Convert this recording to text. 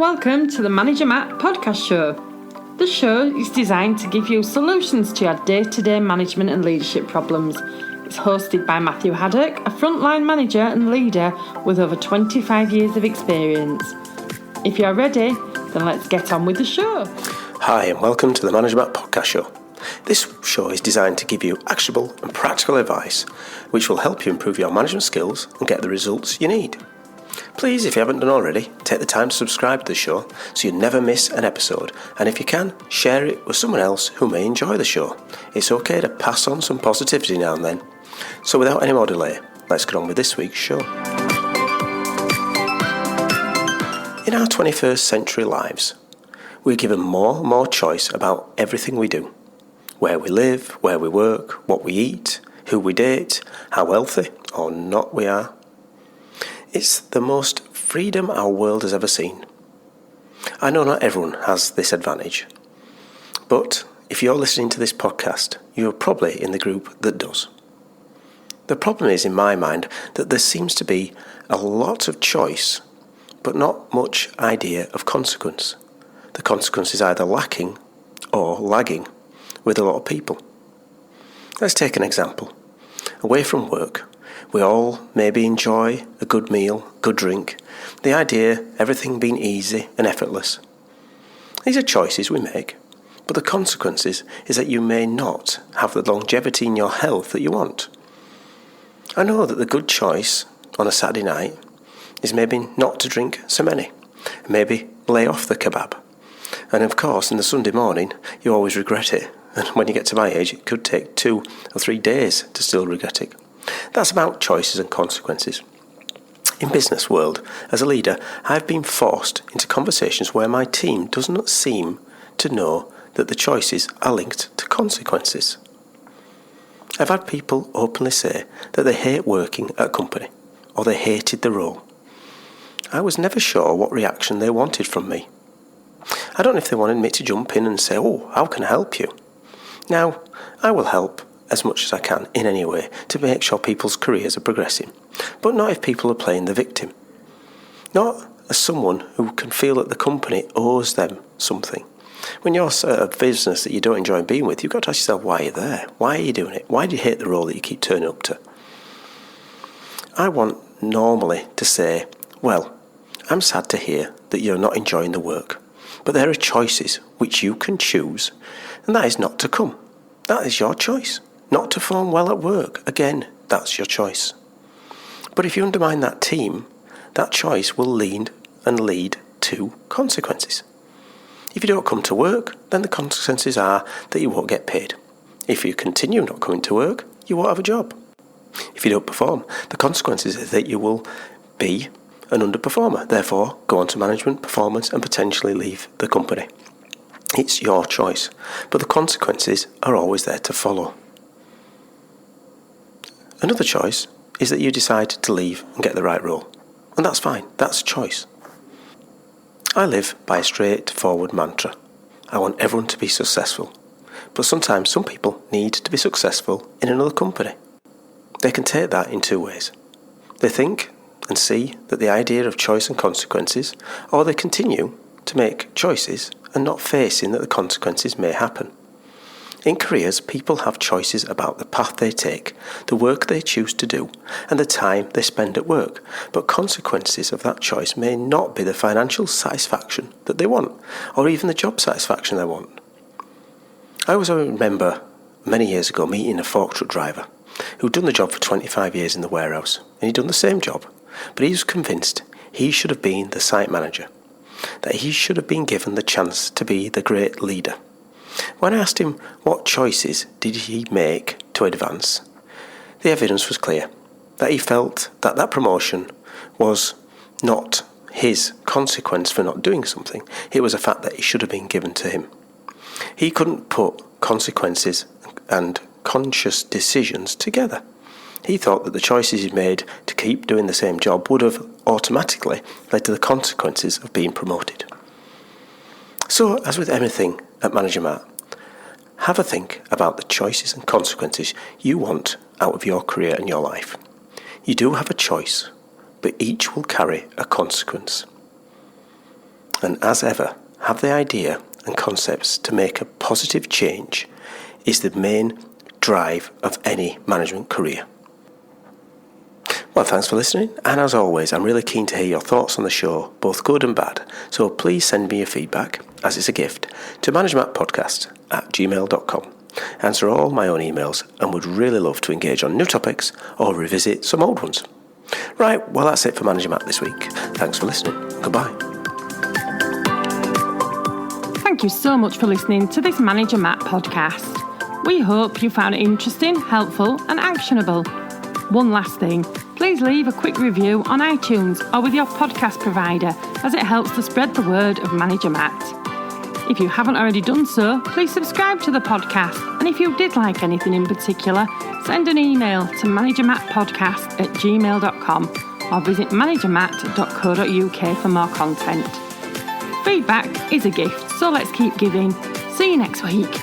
Welcome to the Manager Matt podcast show. The show is designed to give you solutions to your day-to-day management and leadership problems. It's hosted by Matthew Haddock, a frontline manager and leader with over 25 years of experience. If you're ready, then let's get on with the show. Hi and welcome to the Manager Matt podcast show. This show is designed to give you actionable and practical advice which will help you improve your management skills and get the results you need. Please, if you haven't done already, take the time to subscribe to the show so you never miss an episode, and if you can, share it with someone else who may enjoy the show. It's okay to pass on some positivity now and then. So without any more delay, let's get on with this week's show. In our 21st century lives, we're given more and more choice about everything we do. Where we live, where we work, what we eat, who we date, how wealthy or not we are. It's the most freedom our world has ever seen. I know not everyone has this advantage, but if you're listening to this podcast, you're probably in the group that does. The problem is, in my mind, that there seems to be a lot of choice, but not much idea of consequence. The consequence is either lacking or lagging with a lot of people. Let's take an example. Away from work, we all maybe enjoy a good meal, good drink, the idea everything being easy and effortless. These are choices we make, but the consequences is that you may not have the longevity in your health that you want. I know that the good choice on a Saturday night is maybe not to drink so many, maybe lay off the kebab. And of course, in the Sunday morning, you always regret it. And when you get to my age, it could take 2 or 3 days to still regret it. That's about choices and consequences. In business world, as a leader, I've been forced into conversations where my team does not seem to know that the choices are linked to consequences. I've had people openly say that they hate working at a company, or they hated the role. I was never sure what reaction they wanted from me. I don't know if they wanted me to jump in and say, "Oh, how can I help you?" Now, I will help as much as I can in any way to make sure people's careers are progressing, but not if people are playing the victim. Not as someone who can feel that the company owes them something. When you're a business that you don't enjoy being with, you've got to ask yourself why you're there. Why are you doing it? Why do you hate the role that you keep turning up to? I want normally to say, well, I'm sad to hear that you're not enjoying the work, but there are choices which you can choose, and that is not to come. That is your choice. Not to perform well at work, again, that's your choice. But if you undermine that team, that choice will lead to consequences. If you don't come to work, then the consequences are that you won't get paid. If you continue not coming to work, you won't have a job. If you don't perform, the consequences is that you will be an underperformer, therefore go on to management, performance and potentially leave the company. It's your choice, but the consequences are always there to follow. Another choice is that you decide to leave and get the right role, and that's fine, that's a choice. I live by a straightforward mantra. I want everyone to be successful, but sometimes some people need to be successful in another company. They can take that in 2 ways. They think and see that the idea of choice and consequences, or they continue to make choices and not facing that the consequences may happen. In careers, people have choices about the path they take, the work they choose to do, and the time they spend at work, but consequences of that choice may not be the financial satisfaction that they want, or even the job satisfaction they want. I always remember many years ago meeting a fork truck driver who'd done the job for 25 years in the warehouse, and he'd done the same job, but he was convinced he should have been the site manager, that he should have been given the chance to be the great leader. When I asked him what choices did he make to advance, the evidence was clear, that he felt that that promotion was not his consequence for not doing something, it was a fact that it should have been given to him. He couldn't put consequences and conscious decisions together. He thought that the choices he made to keep doing the same job would have automatically led to the consequences of being promoted. So, as with everything at Manager Matt, have a think about the choices and consequences you want out of your career and your life. You do have a choice, but each will carry a consequence. and as ever, have the idea and concepts to make a positive change is the main drive of any management career. Well, thanks for listening, and as always, I'm really keen to hear your thoughts on the show, both good and bad, so please send me your feedback, as it's a gift, to managermattpodcast@gmail.com. Answer all my own emails and would really love to engage on new topics or revisit some old ones. Right, well that's it for Manager Matt this week. Thanks for listening. Goodbye. Thank you so much for listening to this Manager Matt podcast. We hope you found it interesting, helpful and actionable. One last thing, please leave a quick review on iTunes or with your podcast provider, as it helps to spread the word of Manager Matt. If you haven't already done so, please subscribe to the podcast, and if you did like anything in particular, send an email to managermattpodcast@gmail.com or visit managermatt.co.uk for more content. Feedback is a gift, so let's keep giving. See you next week.